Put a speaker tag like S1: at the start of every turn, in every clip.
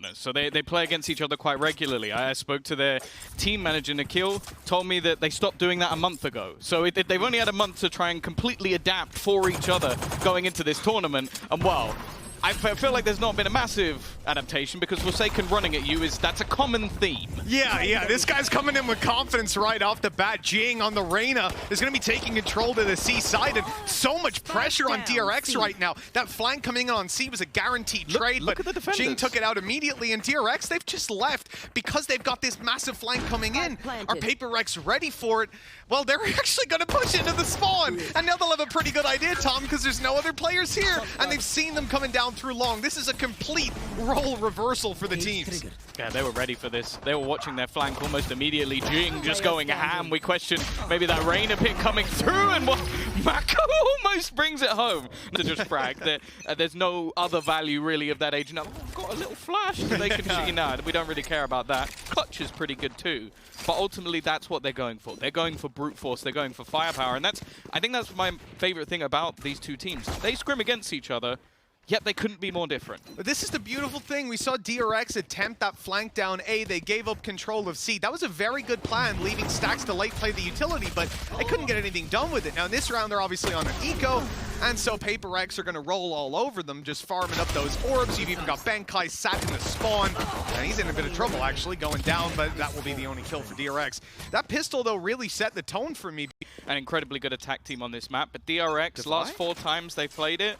S1: honest. So they play against each other quite regularly. I spoke to their team manager, Nikhil, told me that they stopped doing that a month ago. So they've only had a month to try and completely adapt for each other going into this tournament. And well, I feel like there's not been a massive adaptation because Forsaken running at you that's a common theme.
S2: Yeah, this guy's coming in with confidence right off the bat. Jinggg on the Reyna is going to be taking control to the C side, and so much pressure on DRX right now. That flank coming in on C was a guaranteed trade, but Jinggg took it out immediately, and DRX, they've just left because they've got this massive flank coming in. Are PRX ready for it? Well, they're actually going to push into the spawn, and now they'll have a pretty good idea, Tom, because there's no other players here, and they've seen them coming down through long. This is a complete role reversal for the teams.
S1: Yeah, they were ready for this. They were watching their flank almost immediately. Jinggg just going ham. We question maybe that Reyna pick coming through, and Mako almost brings it home. To just brag that there's no other value really of that agent. Now, we've got a little flash that they can no, we don't really care about that. Clutch is pretty good too. But ultimately, that's what they're going for. They're going for brute force. They're going for firepower. And I think that's my favorite thing about these two teams. They scrim against each other, yet they couldn't be more different.
S2: But this is the beautiful thing. We saw DRX attempt that flank down A. They gave up control of C. That was a very good plan, leaving stax to late play the utility, but they couldn't get anything done with it. Now in this round, they're obviously on an eco, and so PRX are going to roll all over them, just farming up those orbs. You've even got Benkai sat in the spawn, and he's in a bit of trouble actually going down, but that will be the only kill for DRX. That pistol though really set the tone for me.
S1: An incredibly good attack team on this map, but DRX, last 4 times they played it,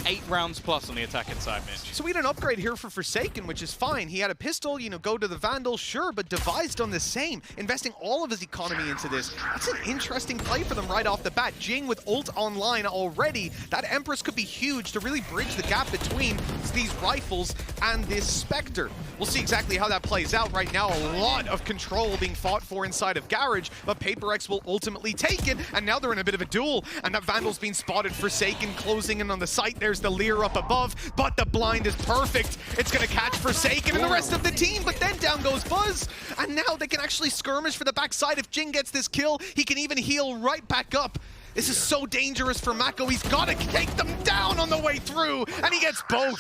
S1: 8 rounds plus on the attacking side, Mitch.
S2: So we had an upgrade here for Forsaken, which is fine. He had a pistol, you know, go to the Vandal, sure, but Devi's done the same, investing all of his economy into this. That's an interesting play for them right off the bat. Jinggg with ult online already. That Empress could be huge to really bridge the gap between these rifles and this Spectre. We'll see exactly how that plays out. Right now, a lot of control being fought for inside of Garage, but PRX will ultimately take it, and now they're in a bit of a duel, and that Vandal's being spotted. Forsaken closing in on the site. There's the Leer up above, but the blind is perfect. It's going to catch Forsaken and the rest of the team, but then down goes Buzz, and now they can actually skirmish for the backside. If Jinggg gets this kill, he can even heal right back up. This is so dangerous for Mako. He's got to take them down on the way through, and he gets both.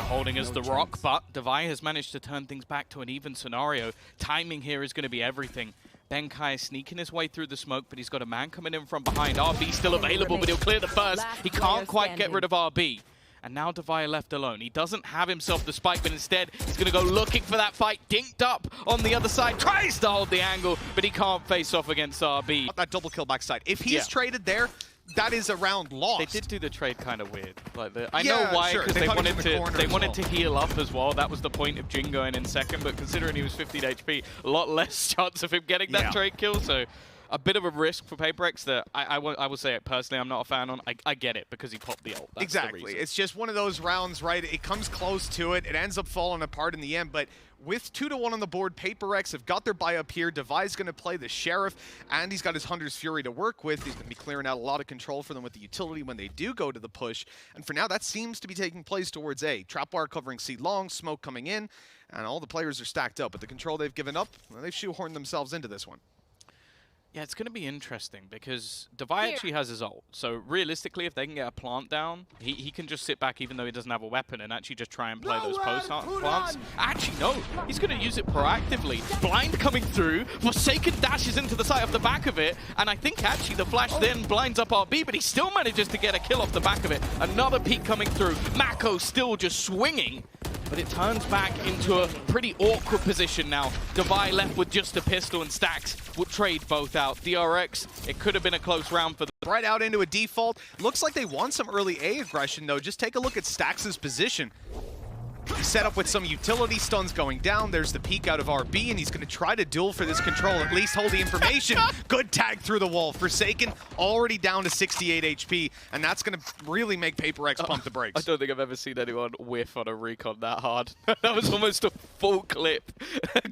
S1: Holding as the rock, but Devi has managed to turn things back to an even scenario. Timing here is going to be everything. Benkai is sneaking his way through the smoke, but he's got a man coming in from behind. RB still available, but he'll clear the first. He can't quite get rid of RB. And now Devi left alone. He doesn't have himself the spike, but instead he's going to go looking for that fight. Dinked up on the other side, tries to hold the angle, but he can't face off against RB.
S2: That double kill backside. If he's traded there, that is a round lost.
S1: They did do the trade kind of weird. Like I know why, because they wanted to heal up as well. That was the point of Jinggg going in second, but considering he was 15 HP, a lot less chance of him getting that trade kill. So a bit of a risk for PRX that I will say it personally, I'm not a fan on. I get it because he popped the ult. That's
S2: exactly. It's just one of those rounds, right? It comes close to it. It ends up falling apart in the end, but with 2-1 on the board, PRX have got their buy up here. Devi's going to play the Sheriff, and he's got his Hunter's Fury to work with. He's going to be clearing out a lot of control for them with the utility when they do go to the push. And for now, that seems to be taking place towards A. Trap wire covering C long, smoke coming in, and all the players are stacked up. But the control they've given up, well, they've shoehorned themselves into this one.
S1: Yeah, it's going to be interesting because Devi actually has his ult. So realistically, if they can get a plant down, he can just sit back even though he doesn't have a weapon and actually just try and play those post plants. Actually, no. He's going to use it proactively. Blind coming through. Forsaken dashes into the side off the back of it. And I think actually the flash then blinds up RB, but he still manages to get a kill off the back of it. Another peek coming through. Mako still just swinging. But it turns back into a pretty awkward position now. Devi left with just a pistol, and stax will trade both out. DRX, it could have been a close round for them.
S2: Right out into a default. Looks like they want some early A aggression, though. Just take a look at stax's position. He's set up with some utility stuns going down. There's the peek out of RB, and he's going to try to duel for this control, at least hold the information. Good tag through the wall. Forsaken already down to 68 HP, and that's going to really make PRX pump the brakes.
S1: I don't think I've ever seen anyone whiff on a recon that hard. That was almost a full clip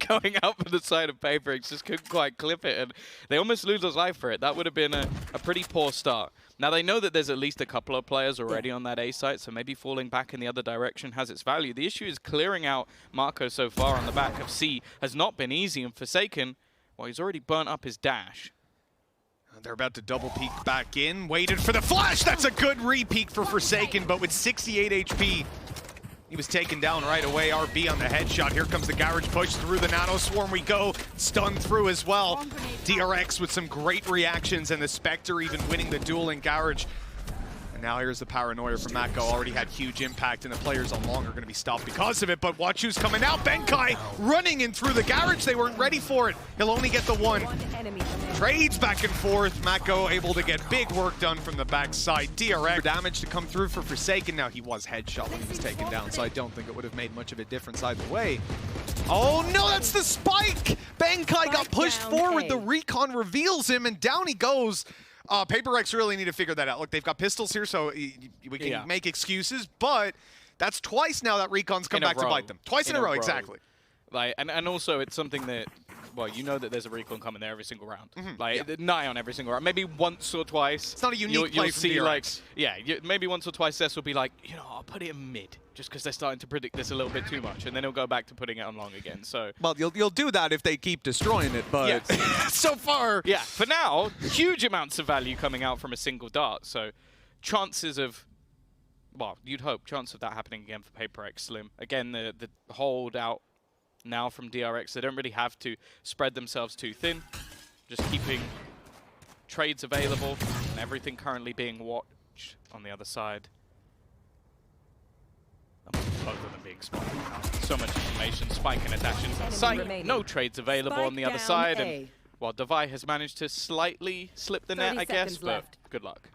S1: going out from the side of PRX. Just couldn't quite clip it, and they almost lose his life for it. That would have been a pretty poor start. Now, they know that there's at least a couple of players already on that A site, so maybe falling back in the other direction has its value. The issue is clearing out Mako so far on the back of C has not been easy, and Forsaken, well, he's already burnt up his dash.
S2: They're about to double peek back in, waited for the flash. That's a good re-peek for Forsaken, but with 68 HP, He was taken down right away. RB on the headshot. Here comes the Garage push through the Nano Swarm. We go. Stunned through as well. DRX with some great reactions, and the Spectre even winning the duel in Garage. And now here's the Paranoia from Mako. Already had huge impact, and the players on long are going to be stopped because of it. But watch who's coming out. Benkai running in through the Garage. They weren't ready for it. He'll only get the one. Trades back and forth. Mako able to get big work done from the backside. DRX damage to come through for Forsaken. Now he was headshot when he was taken down, so I don't think it would have made much of a difference either way. Oh no, that's the spike! Benkai got pushed forward. The recon reveals him, and down he goes. PRX really need to figure that out. Look, they've got pistols here, so we can make excuses, but that's twice now that recon's come back to bite them. Twice in a row, exactly.
S1: Like, and also it's something that, well, you know that there's a recon coming there every single round. Like, nigh on every single round. Maybe once or twice.
S2: It's not a unique play from DRX.
S1: Like, yeah, maybe once or twice Zest will be like, you know, I'll put it in mid, just because they're starting to predict this a little bit too much, and then he'll go back to putting it on long again. So,
S3: well, you'll do that if they keep destroying it, but
S2: so far,
S1: yeah, for now, huge amounts of value coming out from a single dart. So, chances of, well, you'd hope chance of that happening again for PRX slim. Again, the hold out now from DRX. They don't really have to spread themselves too thin. Just keeping trades available and everything currently being watched on the other side. Both of them being spotted. So much information. Spike and attach into the site. No trades available on the other side. And while Devi has managed to slightly slip the net, I guess, but good luck.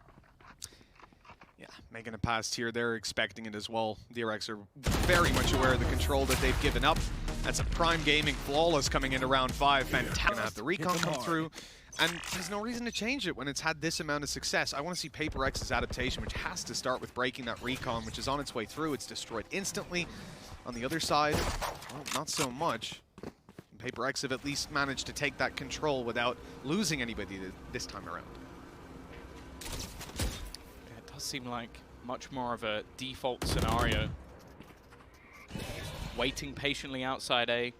S2: Yeah, making a pass here. They're expecting it as well. DRX are very much aware of the control that they've given up. That's a prime gaming flawless coming into round 5. Fantastic. Gonna have the recon come through. And there's no reason to change it when it's had this amount of success. I want to see PRX's adaptation, which has to start with breaking that recon, which is on its way through. It's destroyed instantly. On the other side, well, not so much. PRX have at least managed to take that control without losing anybody this time around.
S1: It does seem like much more of a default scenario. Waiting patiently outside A.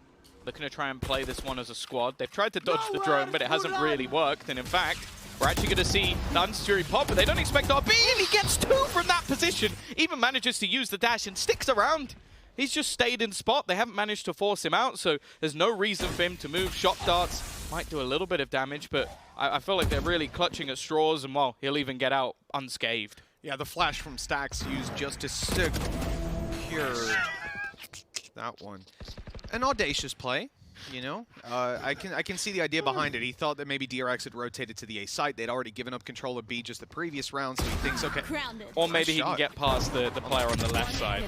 S1: Looking to try and play this one as a squad. They've tried to dodge the drone, but it hasn't really worked. And in fact, we're actually going to see the unsecurity pop, but they don't expect RB, and he gets 2 from that position. Even manages to use the dash and sticks around. He's just stayed in spot. They haven't managed to force him out, so there's no reason for him to move. Shot darts might do a little bit of damage, but I feel like they're really clutching at straws, and well, he'll even get out unscathed.
S2: Yeah, the flash from Stax used just to secure that one. An audacious play, you know. I can see the idea behind it. He thought that maybe DRX had rotated to the A site. They'd already given up control of B just the previous round, so he thinks, okay.
S1: Or maybe he can get past the player on the left side.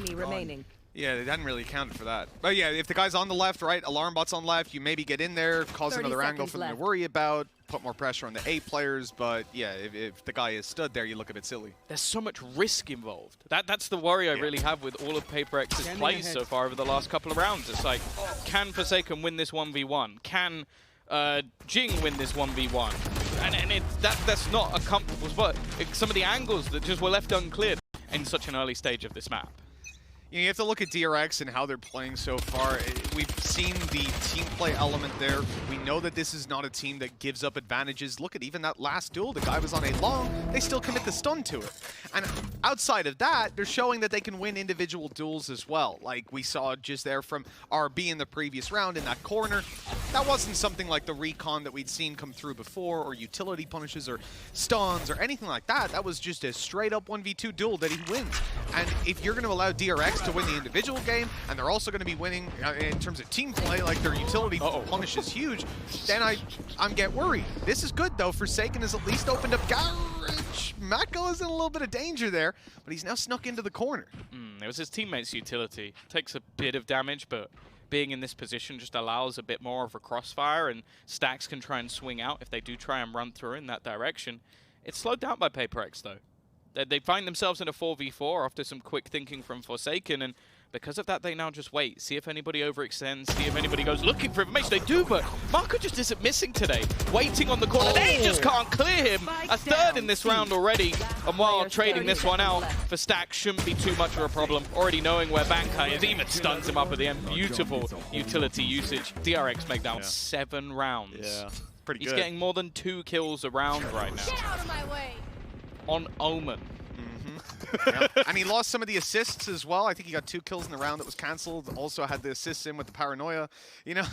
S2: Yeah, they hadn't really accounted for that. But yeah, if the guy's on the left, right, alarm bot's on left, you maybe get in there, cause another angle for them to worry about, put more pressure on the A players, but yeah, if the guy is stood there, you look a bit silly.
S1: There's so much risk involved. That's the worry I really have with all of PRX's plays so far over the last couple of rounds. It's like, can Forsaken win this 1v1? Can Jinggg win this 1v1? And that's not a comfortable spot. Some of the angles that just were left uncleared in such an early stage of this map.
S2: You have to look at DRX and how they're playing so far. We've seen the team play element there. We know that this is not a team that gives up advantages. Look at even that last duel. The guy was on a long. They still commit the stun to it. And outside of that, they're showing that they can win individual duels as well. Like we saw just there from RB in the previous round in that corner. That wasn't something like the recon that we'd seen come through before, or utility punishes, or stuns, or anything like that. That was just a straight-up 1v2 duel that he wins. And if you're going to allow DRX to win the individual game, and they're also going to be winning in terms of team play, like their utility punish is huge, then I'm get worried. This is good, though. Forsaken has at least opened up Garage. Mako is in a little bit of danger there, but he's now snuck into the corner.
S1: It was his teammate's utility. Takes a bit of damage, but being in this position just allows a bit more of a crossfire, and Stax can try and swing out if they do try and run through in that direction. It's slowed down by PRX, though. They find themselves in a 4v4 after some quick thinking from Forsaken, and because of that, they now just wait, see if anybody overextends, see if anybody goes looking for information. They do, but Mako just isn't missing today. Waiting on the corner, they just can't clear him. A third in this round already, and while trading this one out for Stax shouldn't be too much of a problem. Already knowing where Benkai is, even stuns him up at the end. Beautiful utility usage. DRX make down 7 rounds.
S3: Yeah,
S2: pretty good.
S1: He's getting more than 2 kills a round right now.
S4: Get out of my way.
S1: On Omen.
S2: Yeah. And he lost some of the assists as well. I think he got 2 kills in the round that was cancelled. Also had the assists in with the paranoia. You know,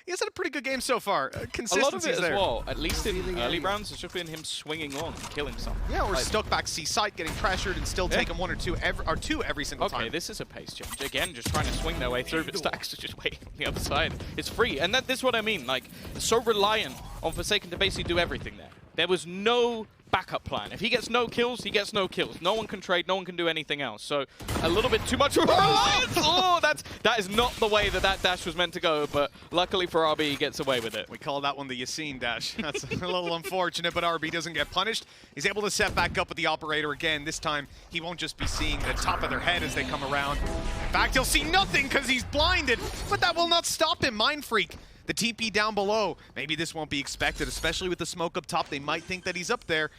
S2: he has had a pretty good game so far. Consistency
S1: a lot of it
S2: there.
S1: As well, at least in early rounds, it's just been him swinging on and killing someone.
S2: Yeah, or
S1: like,
S2: stuck back C site, getting pressured, and still taking 1 or 2 every single time.
S1: Okay, this is a pace change. Again, just trying to swing their way through, but stax is just waiting on the other side. It's free, and this is what I mean. Like, so reliant on Forsaken to basically do everything there. There was no backup plan. If he gets no kills, he gets no kills. No one can trade, no one can do anything else. So a little bit too much reliance. Oh, that is not the way that dash was meant to go, but luckily for RB, he gets away with it.
S2: We call that one the Yassine dash. That's a little unfortunate, but RB doesn't get punished. He's able to set back up with the operator again. This time, he won't just be seeing the top of their head as they come around. In fact, he'll see nothing because he's blinded, but that will not stop him. Mindfreak. The TP down below. Maybe this won't be expected, especially with the smoke up top. They might think that he's up there.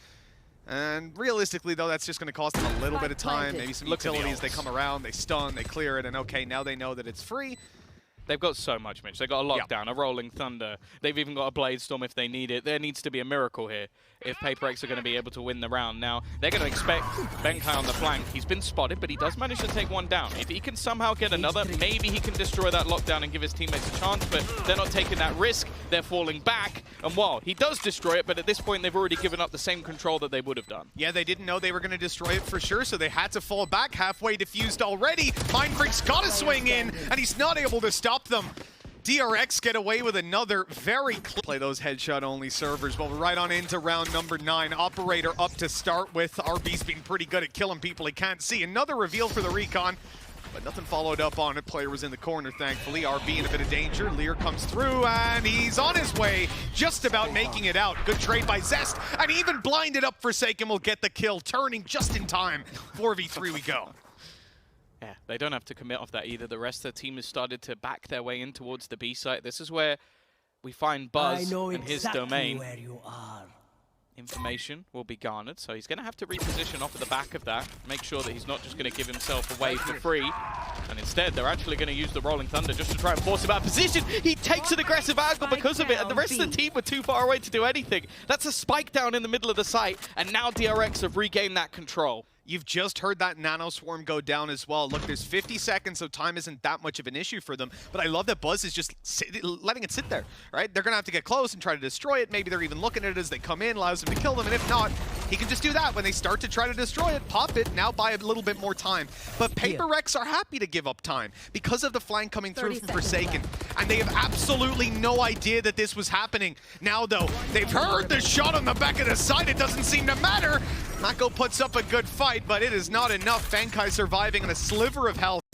S2: And realistically, though, that's just going to cost them a little bit of time. Maybe some utilities. They come around, they stun, they clear it, and okay, now they know that it's free.
S1: They've got so much, Mitch. They've got a lockdown, a rolling thunder. They've even got a blade storm if they need it. There needs to be a miracle here if PRX are going to be able to win the round. Now, they're going to expect Benkai on the flank. He's been spotted, but he does manage to take one down. If he can somehow get another, maybe he can destroy that lockdown and give his teammates a chance, but they're not taking that risk. They're falling back. And while he does destroy it, but at this point, they've already given up the same control that they would have done.
S2: Yeah, they didn't know they were going to destroy it for sure, so they had to fall back. Halfway diffused already. Mindfreak's got to swing in, and he's not able to stop them. DRX get away with another very play those headshot-only servers. But we're right on into round number 9. Operator up to start with. RB's been pretty good at killing people he can't see. Another reveal for the recon, but nothing followed up on it. Player was in the corner, thankfully. RB in a bit of danger. Lear comes through, and he's on his way, just about making it out. Good trade by Zest, and even blinded up Forsaken will get the kill, turning just in time. 4v3 we go.
S1: Yeah, they don't have to commit off that either. The rest of the team has started to back their way in towards the B site. This is where we find Buzz and his domain.
S4: Where you are.
S1: Information will be garnered, so he's going to have to reposition off of the back of that, make sure that he's not just going to give himself away for free, and instead they're actually going to use the Rolling Thunder just to try and force him out of position. He takes an aggressive angle because of it, and the rest of the team were too far away to do anything. That's a spike down in the middle of the site, and now DRX have regained that control.
S2: You've just heard that Nano Swarm go down as well. Look, there's 50 seconds, so time isn't that much of an issue for them. But I love that Buzz is just letting it sit there, right? They're going to have to get close and try to destroy it. Maybe they're even looking at it as they come in, allows them to kill them. And if not, he can just do that when they start to try to destroy it, pop it, now buy a little bit more time. But PRX are happy to give up time because of the flank coming through from Forsaken. And they have absolutely no idea that this was happening. Now, though, they've heard the shot on the back of the side. It doesn't seem to matter. Mako puts up a good fight, but it is not enough. Benkai surviving on a sliver of health.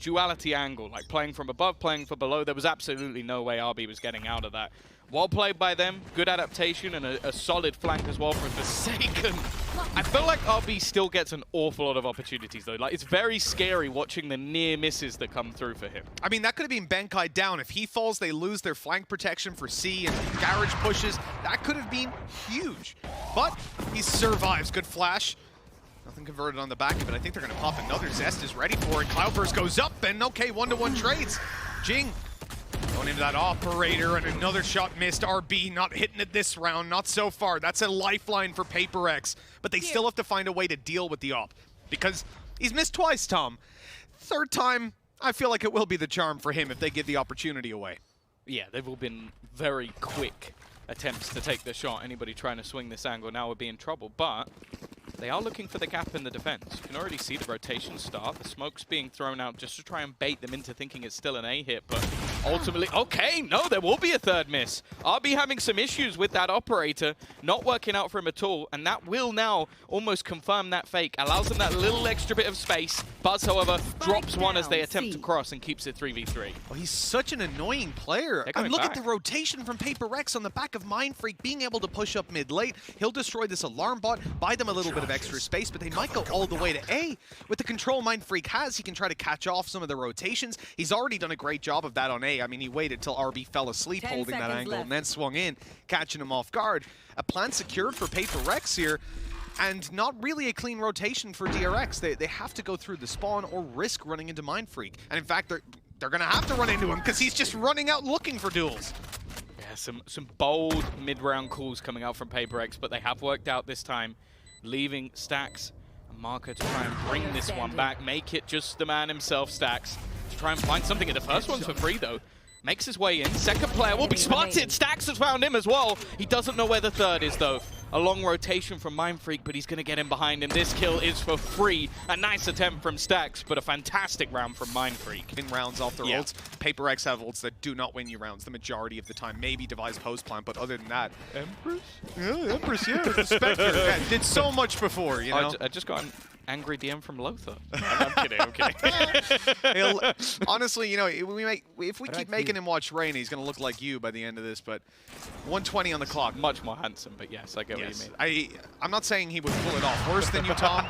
S1: Duality angle, like playing from above, playing from below. There was absolutely no way RB was getting out of that. Well played by them, good adaptation, and a solid flank as well from Forsaken. I feel like RB still gets an awful lot of opportunities though. Like, it's very scary watching the near misses that come through for him.
S2: I mean, that could have been Benkai down. If he falls, they lose their flank protection for C and garage pushes. That could have been huge. But he survives. Good flash. Nothing converted on the back of it. I think they're going to pop another. Zest is ready for it. Cloudburst goes up, and okay, 1-to-1 trades. Jinggg going into that operator, and another shot missed. RB not hitting it this round, not so far. That's a lifeline for PRX, but they still have to find a way to deal with the op because he's missed twice, Tom. Third time, I feel like it will be the charm for him if they give the opportunity away.
S1: Yeah, they've all been very quick attempts to take the shot. Anybody trying to swing this angle now would be in trouble, but they are looking for the gap in the defense. You can already see the rotation start. The smoke's being thrown out just to try and bait them into thinking it's still an A hit, but ultimately, okay, no, there will be a third miss. RB having some issues with that operator, not working out for him at all, and that will now almost confirm that fake, allows them that little extra bit of space. Buzz, however, drops one as they attempt to cross and keeps it 3v3.
S2: Well, he's such an annoying player. And look at the rotation from PRX on the back of Mindfreak, being able to push up mid-late. He'll destroy this alarm bot, buy them a little bit of extra space, but they might go all the way to A. With the control Mindfreak has, he can try to catch off some of the rotations. He's already done a great job of that on A. I mean, he waited till RB fell asleep holding that angle and then swung in, catching him off guard. A plan secured for PRX here, and not really a clean rotation for DRX. They have to go through the spawn or risk running into Mindfreak. And in fact, they're going to have to run into him because he's just running out looking for duels.
S1: Yeah, some bold mid-round calls coming out from PRX, but they have worked out this time, leaving stax Mako to try and bring this one back, make it just the man himself, Stax. To try and find something. The first one's for free, though. Makes his way in. Second player will be spotted. Stax has found him as well. He doesn't know where the third is, though. A long rotation from mindfreak, but he's going to get in behind him. This kill is for free. A nice attempt from Stax, but a fantastic round from mindfreak.
S2: In rounds off their ults. PRX have ults that do not win you rounds the majority of the time. Maybe Device post plant, but other than that, Empress? Yeah, Empress, yeah. The Spectre. Yeah, did so much before, you know?
S1: I just got an angry DM from Lothar. I'm kidding, I'm kidding.
S2: Honestly, you know, if we keep making him watch Reyna, he's going to look like you by the end of this, but 120 on the clock.
S1: Much more handsome, but yes, I get what you mean.
S2: I'm not saying he would pull it off worse than you, Tom.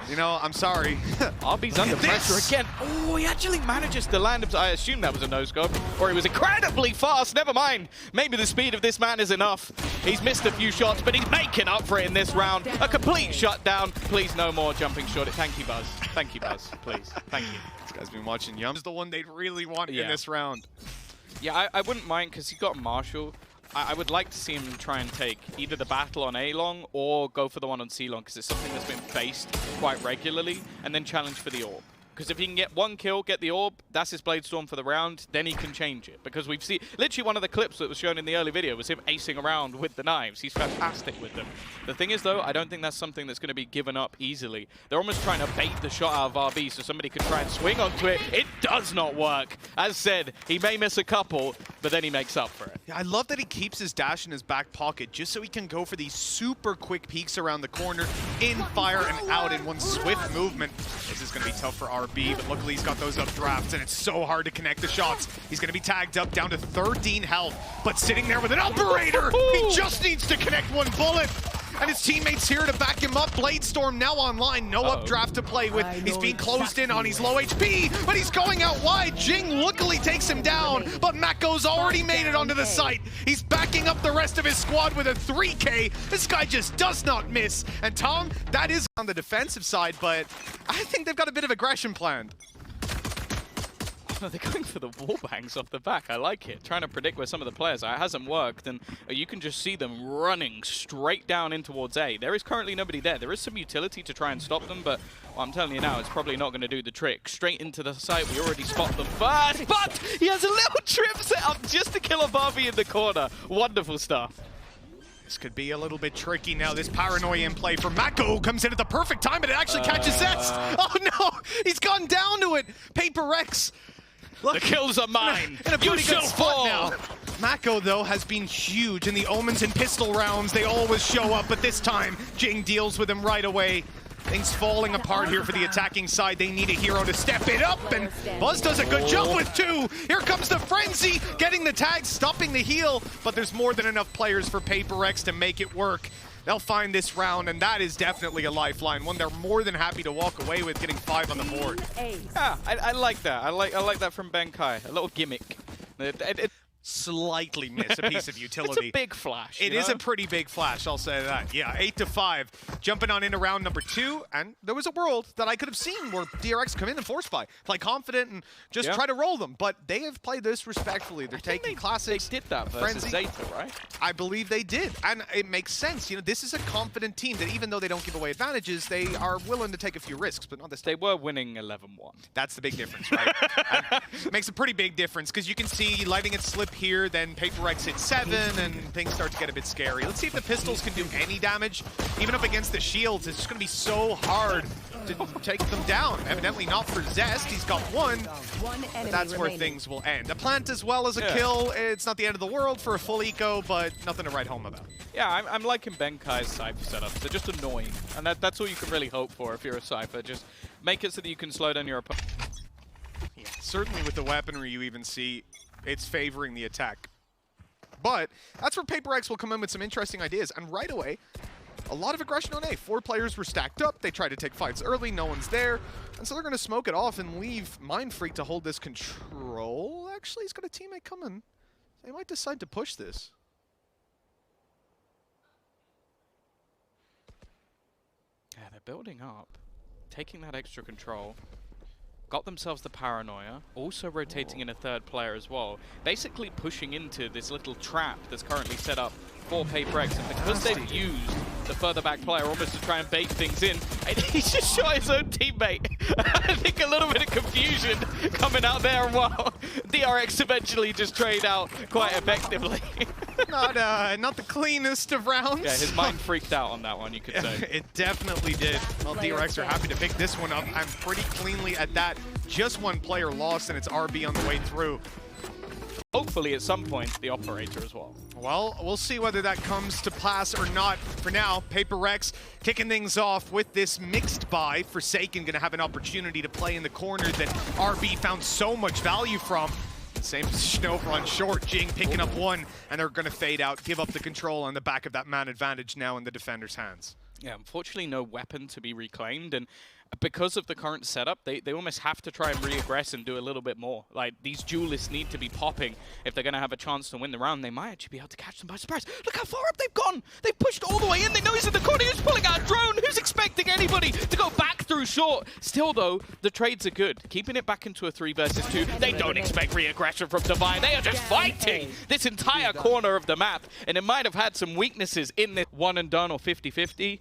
S2: You know, I'm sorry.
S1: RB's under pressure again. Oh, he actually manages to land him. I assume that was a no-scope, or he was incredibly fast. Never mind. Maybe the speed of this man is enough. He's missed a few shots, but he's making up for it in this round. A complete shutdown. Please, no more jumping shot. Thank you, Buzz. Thank you, Buzz. Please. Thank you.
S2: This guy's been watching Yum. Is the one they'd really want in this round.
S1: Yeah, I wouldn't mind, because he got Marshall. I would like to see him try and take either the battle on A long or go for the one on C long, because it's something that's been faced quite regularly, and then challenge for the orb. Because if he can get one kill, get the orb, that's his Blade Storm for the round, then he can change it. Because we've seen, literally one of the clips that was shown in the early video was him acing around with the knives. He's fantastic with them. The thing is, though, I don't think that's something that's going to be given up easily. They're almost trying to bait the shot out of RB so somebody could try and swing onto it. It does not work. As said, he may miss a couple, but then he makes up for it.
S2: Yeah, I love that he keeps his dash in his back pocket just so he can go for these super quick peeks around the corner, in fire and out in one swift movement. This is going to be tough for RB, but luckily he's got those updrafts, and it's so hard to connect the shots. He's going to be tagged up down to 13 health, but sitting there with an operator. He just needs to connect one bullet. And his teammates here to back him up. Blade Storm now online. No updraft to play with. He's being closed in on. He's low HP, but he's going out wide. Jinggg luckily takes him down, but Mako's already made it onto the site. He's backing up the rest of his squad with a 3K. This guy just does not miss. And Tom, that is on the defensive side, but I think they've got a bit of aggression planned.
S1: They're going for the wallbangs off the back. I like it. Trying to predict where some of the players are. It hasn't worked, and you can just see them running straight down in towards A. There is currently nobody there. There is some utility to try and stop them, but well, I'm telling you now, it's probably not going to do the trick. Straight into the site. We already spot them first, but he has a little trip set up just to kill a Barbie in the corner. Wonderful stuff.
S2: This could be a little bit tricky now. This paranoia in play for Mako comes in at the perfect time, but it actually catches Zest. Oh no, he's gone down to it. PRX.
S1: Look, the kills are mine.
S2: In a
S1: you
S2: pretty
S1: shall
S2: good spot
S1: fall.
S2: Now. Mako, though, has been huge in the Omens and pistol rounds. They always show up, but this time, Jinggg deals with him right away. Things falling apart here for the attacking side. They need a hero to step it up, and Buzz does a good job with two. Here comes the Frenzy, getting the tag, stopping the heal, but there's more than enough players for PRX to make it work. They'll find this round, and that is definitely a lifeline, one they're more than happy to walk away with, getting 5 on the board.
S1: Yeah, I like that. I like that from Benkai. A little gimmick.
S2: Slightly miss a piece of utility.
S1: It's a big flash.
S2: It is a pretty big flash, I'll say that. Yeah, 8-5. Jumping on into round number 2, and there was a world that I could have seen where DRX come in and force buy, play confident and just try to roll them. But they have played this respectfully. They're taking classics.
S1: They did that versus Zeta, right?
S2: I believe they did, and it makes sense. You know, this is a confident team that even though they don't give away advantages, they are willing to take a few risks, but not this time.
S1: They were winning 11-1.
S2: That's the big difference, right? Makes a pretty big difference, because you can see letting it slip here, then PRX hits 7, and things start to get a bit scary. Let's see if the pistols can do any damage. Even up against the shields, it's just going to be so hard to take them down. Evidently not for Zest. He's got one, but that's where things will end. A plant as well as a kill. It's not the end of the world for a full eco, but nothing to write home about.
S1: Yeah, I'm liking Benkai's Cypher setups. They're just annoying, and that's all you can really hope for if you're a Cypher. Just make it so that you can slow down your opponent.
S2: Yeah, certainly with the weaponry you even see it's favoring the attack. But that's where PRX will come in with some interesting ideas. And right away, a lot of aggression on A. 4 players were stacked up. They tried to take fights early. No one's there. And so they're going to smoke it off and leave mindfreak to hold this control. Actually, he's got a teammate coming. They might decide to push this.
S1: Yeah, they're building up. Taking that extra control. Got themselves the paranoia, also rotating in a third player as well. Basically pushing into this little trap that's currently set up for PRX, and because they've used the further back player, almost to try and bait things in. And he just shot his own teammate. I think a little bit of confusion coming out there, and while DRX eventually just trade out quite effectively.
S2: Not the cleanest of rounds.
S1: Yeah, his mind freaked out on that one, you could say.
S2: It definitely did. Well, DRX are happy to pick this one up. I'm pretty cleanly at that. Just one player lost, and it's RB on the way through.
S1: Hopefully, at some point, the operator as well.
S2: Well, we'll see whether that comes to pass or not. For now, PRX kicking things off with this mixed buy. Forsaken going to have an opportunity to play in the corner that RB found so much value from. Same position over on short. Jinggg picking up one, and they're going to fade out, give up the control on the back of that man advantage now in the defender's hands.
S1: Yeah, unfortunately, no weapon to be reclaimed, and because of the current setup, they almost have to try and re-aggress and do a little bit more. Like, these duelists need to be popping if they're going to have a chance to win the round. They might actually be able to catch them by surprise. Look how far up they've gone! They've pushed all the way in. They know he's in the corner. He's pulling out a drone. Who's expecting anybody to go back through short? Still, though, the trades are good. Keeping it back into a 3 versus 2. They don't expect re-aggression from Divine. They are just fighting this entire corner of the map. And it might have had some weaknesses in this one and done or 50-50.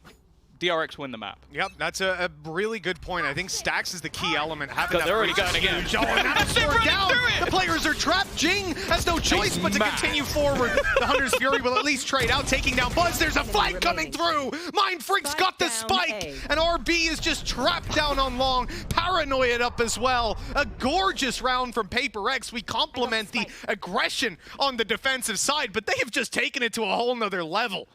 S1: DRX win the map.
S2: Yep, that's a really good point. I think stax is the key element. Having
S1: They're already going again.
S2: Down. The players are trapped. Jinggg has no choice but to continue forward. The Hunter's Fury will at least trade out, taking down Buzz. There's a flank coming through. mindfreak's got the spike, and RB is just trapped down on long. Paranoid up as well. A gorgeous round from PRX. We compliment the aggression on the defensive side, but they have just taken it to a whole nother level.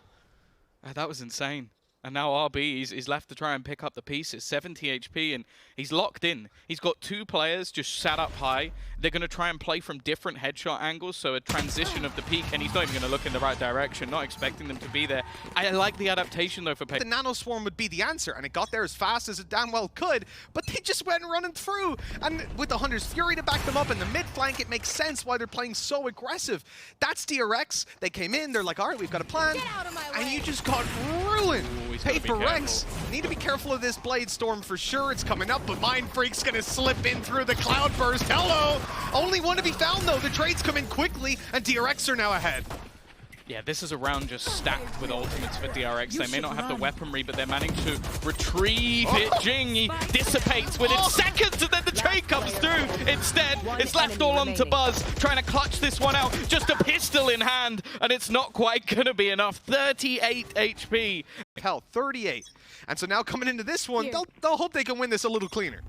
S1: That was insane. And now RB is left to try and pick up the pieces. 70 HP, and he's locked in. He's got 2 players just sat up high. They're going to try and play from different headshot angles, so a transition of the peak, and he's not even going to look in the right direction, not expecting them to be there. I like the adaptation, though, for
S2: The Nano Swarm would be the answer, and it got there as fast as it damn well could, but they just went running through. And with the Hunter's Fury to back them up in the mid flank, it makes sense why they're playing so aggressive. That's DRX. They came in, they're like, all right, we've got a plan, and you just got ruined. PRX need to be careful of this Blade Storm for sure. It's coming up, but mindfreak's gonna slip in through the Cloudburst. Hello! Only one to be found, though. The trades come in quickly, and DRX are now ahead.
S1: Yeah, this is a round just stacked with ultimates for DRX. They may not have the weaponry, but they're managing to retrieve it. Jinggg, he dissipates within seconds, and then the trade comes through. Instead, it's left all on to Buzz, trying to clutch this one out. Just a pistol in hand, and it's not quite going to be enough. 38 HP.
S2: Hell, 38. And so now coming into this one, they'll hope they can win this a little cleaner.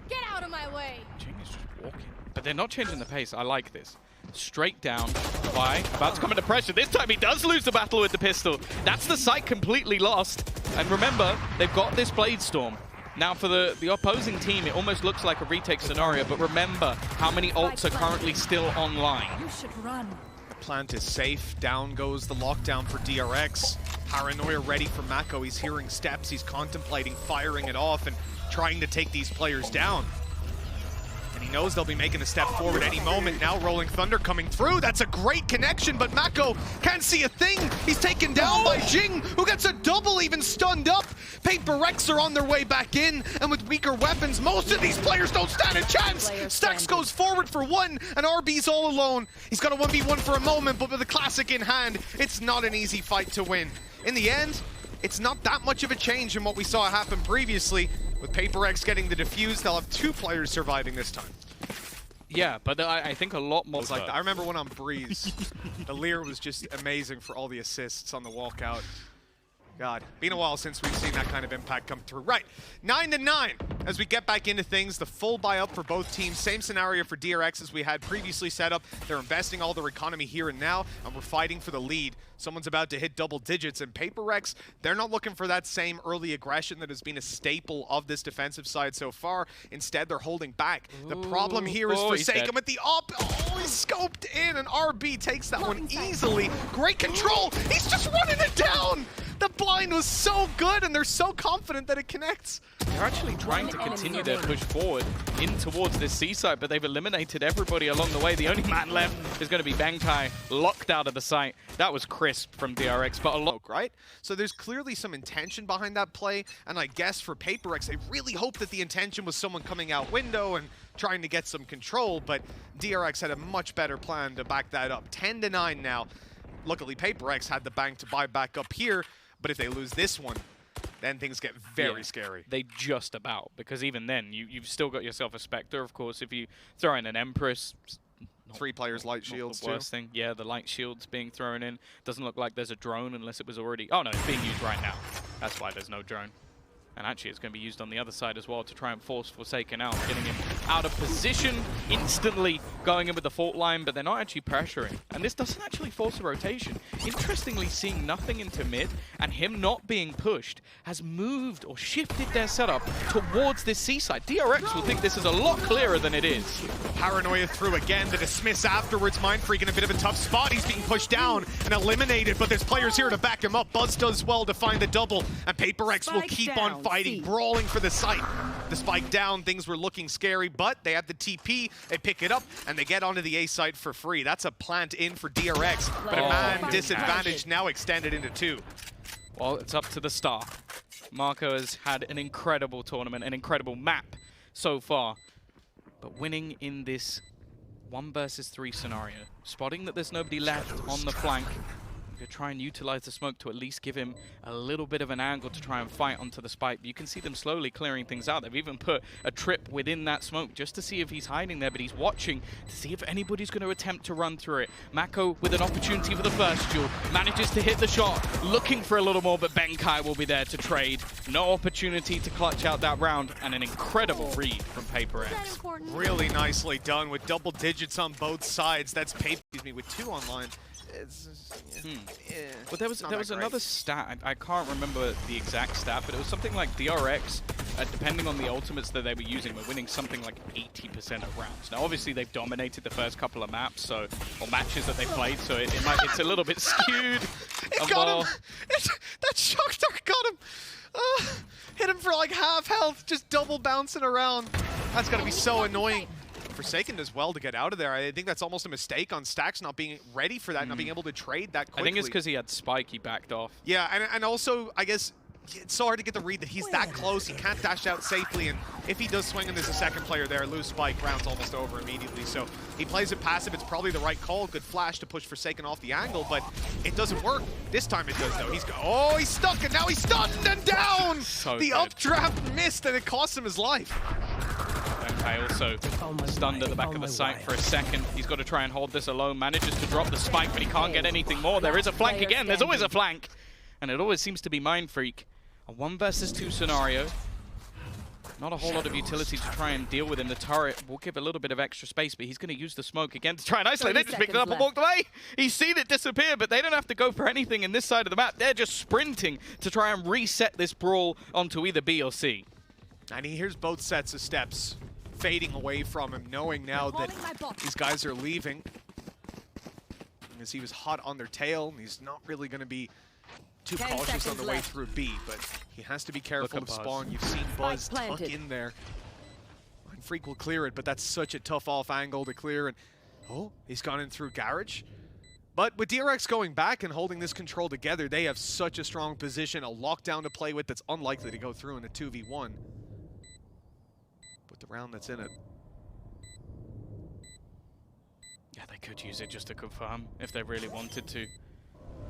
S4: Get out of my way.
S1: Jinggg is just walking. But they're not changing the pace. I like this. Straight down. Why? About to come into pressure. This time he does lose the battle with the pistol. That's the site completely lost. And remember, they've got this Blade Storm. Now for the opposing team, it almost looks like a retake scenario, but remember how many ults are currently still online.
S4: You should run.
S2: The plant is safe. Down goes the lockdown for DRX. Paranoia ready for Mako. He's hearing steps. He's contemplating firing it off and trying to take these players down. And he knows they'll be making a step forward any moment. Now Rolling Thunder coming through. That's a great connection, but Mako can't see a thing. He's taken down by Jinggg, who gets a double, even stunned up. PRX are on their way back in, and with weaker weapons, most of these players don't stand a chance. Stax goes forward for one, and RB's all alone. He's got a 1v1 for a moment, but with the classic in hand, it's not an easy fight to win. In the end, it's not that much of a change in what we saw happen previously. With PRX getting the defuse, they'll have 2 players surviving this time.
S1: Yeah, but I think a lot more.
S2: I remember one on Breeze. The Lear was just amazing for all the assists on the walkout. God, been a while since we've seen that kind of impact come through. Right, 9-9 as we get back into things. The full buy up for both teams. Same scenario for DRX as we had previously set up. They're investing all their economy here and now, and we're fighting for the lead. Someone's about to hit double digits, and PRX, they're not looking for that same early aggression that has been a staple of this defensive side so far. Instead, they're holding back. The problem here is Forsaken with the op. Oh, he's scoped in, and RB takes that one easily. Great control. He's just running it down. The blind was so good, and they're so confident that it connects.
S1: They're actually trying to continue their push forward in towards this seaside, but they've eliminated everybody along the way. The only man left is going to be Benkai, locked out of the site. That was crisp from DRX, but a lot.
S2: Right? So there's clearly some intention behind that play, and I guess for PRX, they really hope that the intention was someone coming out window and trying to get some control, but DRX had a much better plan to back that up. 10-9 now. Luckily, PRX had the bank to buy back up here. But if they lose this one, then things get very scary.
S1: They just about, because even then, you've still got yourself a Spectre, of course. If you throw in an Empress,
S2: 3 players light shields,
S1: the worst thing. Yeah, the light shields being thrown in. Doesn't look like there's a drone unless it was already... Oh, no, it's being used right now. That's why there's no drone. And actually, it's going to be used on the other side as well to try and force Forsaken out, getting him out of position, instantly going in with the fault line, but they're not actually pressuring. And this doesn't actually force a rotation. Interestingly, seeing nothing into mid and him not being pushed has moved or shifted their setup towards this seaside. DRX will think this is a lot clearer than it is.
S2: Paranoia through again, the dismiss afterwards. mindfreak in a bit of a tough spot. He's being pushed down and eliminated, but there's players here to back him up. Buzz does well to find the double, and PRX will keep on fighting, brawling for the site. The spike down, things were looking scary, but they have the TP, they pick it up, and they get onto the A site for free. That's a plant in for DRX, but a man disadvantage now extended into 2.
S1: Well, it's up to the star. Mako has had an incredible tournament, an incredible map so far, but winning in this 1 versus 3 scenario, spotting that there's nobody left on the flank, to try and utilize the smoke to at least give him a little bit of an angle to try and fight onto the spike. You can see them slowly clearing things out. They've even put a trip within that smoke just to see if he's hiding there, but he's watching to see if anybody's going to attempt to run through it. Mako with an opportunity for the first duel, manages to hit the shot, looking for a little more, but Benkai will be there to trade. No opportunity to clutch out that round, and an incredible read from PRX.
S2: Really nicely done with double digits on both sides. That's with 2 online.
S1: Well, there was another stat. I can't remember the exact stat, but it was something like DRX, depending on the ultimates that they were using, were winning something like 80% of rounds. Now, obviously, they've dominated the first couple of maps, or matches that they played, so it's a little bit skewed.
S2: It got him! That shock dart got him! Hit him for like half health, just double bouncing around. That's gotta be so annoying. Forsaken does well to get out of there. I think that's almost a mistake on Stax not being ready for that, not being able to trade that quickly.
S1: I think it's because he had Spike, he backed off.
S2: Yeah, and also, I guess, it's so hard to get the read that he's that close, he can't dash out safely, and if he does swing and there's a second player there, lose Spike, round's almost over immediately. So he plays it passive, it's probably the right call, good flash to push Forsaken off the angle, but it doesn't work. This time it does though. He's stuck, and now he's stunned and down!
S1: So
S2: the updraft missed, and it cost him his life.
S1: Benkai also stunned at the back of the site for a second. He's got to try and hold this alone, manages to drop the spike, but he can't get anything more. There is a flank again, there's always a flank! And it always seems to be mindfreak. A 1 versus 2 scenario. Not a whole lot of utility to try and deal with him. The turret will give a little bit of extra space, but he's going to use the smoke again to try and isolate. They just picked it up and walked away. He's seen it disappear, but they don't have to go for anything in this side of the map. They're just sprinting to try and reset this brawl onto either B or C.
S2: And he hears both sets of steps fading away from him, knowing now that these guys are leaving. As he was hot on their tail, and he's not really going to be too cautious on the way through B, but he has to be careful of spawn. You've seen Buzz tuck in there. mindfreak will clear it, but that's such a tough off angle to clear. And oh, he's gone in through Garage. But with DRX going back and holding this control together, they have such a strong position, a lockdown to play with that's unlikely to go through in a 2v1. With the round that's in it.
S1: Yeah, they could use it just to confirm if they really wanted to.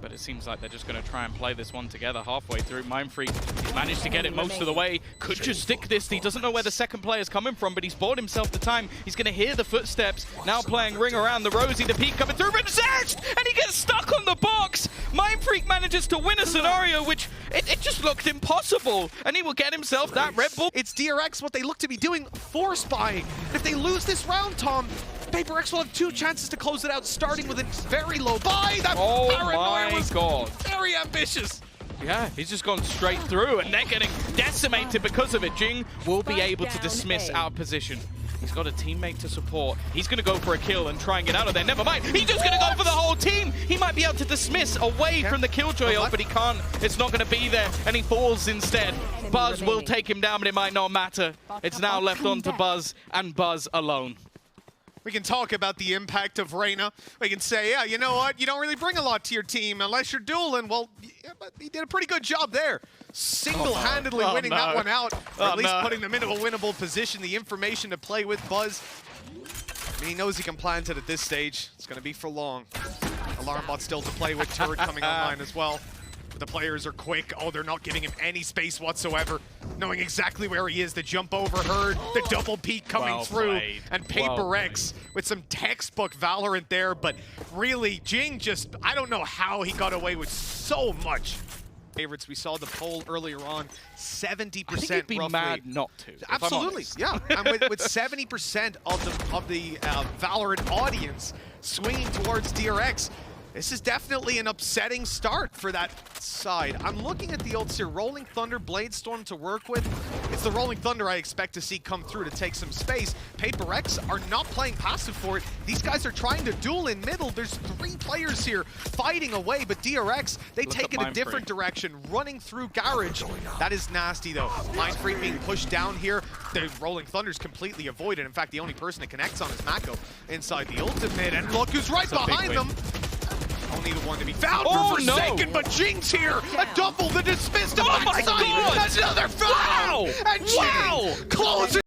S1: But it seems like they're just going to try and play this one together halfway through. mindfreak managed to get it most of the way. Could just stick this. He doesn't know where the second player's coming from, but he's bought himself the time. He's going to hear the footsteps. Now playing ring around the Rosie. The peek coming through, but Zest! And he gets stuck on the box. mindfreak manages to win a scenario which it just looked impossible. And he will get himself that Red Bull.
S2: It's DRX, what they look to be doing, force buying. If they lose this round, Tom, PRX will have 2 chances to close it out, starting with a very low buy. That paranoia was
S1: God.
S2: very ambitious.
S1: Yeah, he's just gone straight through, and they're getting decimated because of it. Jinggg will be able to dismiss our position. He's got a teammate to support. He's going to go for a kill and try and get out of there. Never mind. He's just going to go for the whole team. He might be able to dismiss away from the Killjoy ult, but he can't. It's not going to be there, and he falls instead. Buzz will take him down, but it might not matter. It's now left on to Buzz, and Buzz alone.
S2: We can talk about the impact of Reyna. We can say, yeah, you know what? You don't really bring a lot to your team unless you're dueling. Well, yeah, but he did a pretty good job there. Single-handedly winning that one out, or at least putting them into a winnable position. The information to play with Buzz. I mean, he knows he can plant it at this stage. It's going to be for long. Alarm bot still to play with, turret coming online as well. The players are quick. Oh, they're not giving him any space whatsoever. Knowing exactly where he is. The jump overheard, the double peek coming
S1: Well
S2: through.
S1: played.
S2: And PRX with some textbook Valorant there. But really, Jinggg just, I don't know how he got away with so much. Favorites, we saw the poll earlier on, 70%
S1: I think he'd be
S2: roughly.
S1: mad not to. if I'm
S2: Absolutely,
S1: honest.
S2: yeah. And with 70% of the Valorant audience swinging towards DRX, this is definitely an upsetting start for that side. I'm looking at the ults here. Rolling Thunder, Bladestorm to work with. It's the Rolling Thunder I expect to see come through to take some space. PRX are not playing passive for it. These guys are trying to duel in middle. There's 3 players here fighting away, but DRX, they take it a different direction, running through Garage. That is nasty, though. Mindfreak being pushed down here. The Rolling Thunder's completely avoided. In fact, the only person it connects on is Mako inside the ultimate, and look who's right behind them. Only the one to be found for Forsaken, but Jingg's here! A double, the dismissed!
S1: Oh my God!
S2: Another foul!
S1: Wow!
S2: And Jinggg closes